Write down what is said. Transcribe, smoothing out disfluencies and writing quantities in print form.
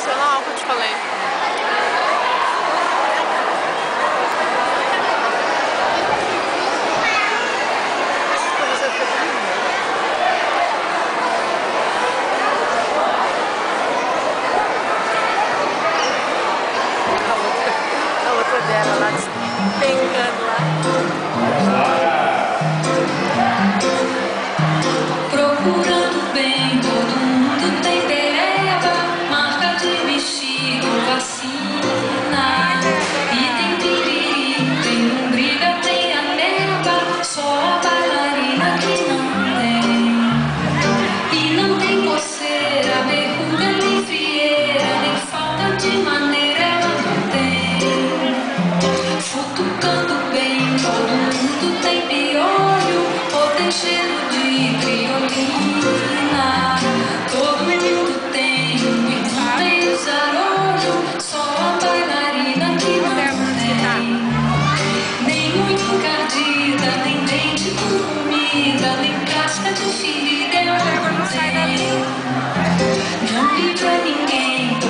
tradicional que eu te falei. A outra dela lá despencando lá. Procurando bem, todo mundo tem pereba, marca de bexiga, vacina. E tem piriri, tem lombriga, tem ameba, só a bailarina que não tem. E não tem coceira, verruga, nem frieira, nem falta de maneira, ela não tem. Futucando bem, todo mundo tem piolho, ou tem cheiro de criolina. Todo mundo tem, e não tem zarolho, só a bailarina que não tem. Nem muito encardida, nem dente com comida, nem casca de ferida, ela não tem. Não liga ninguém.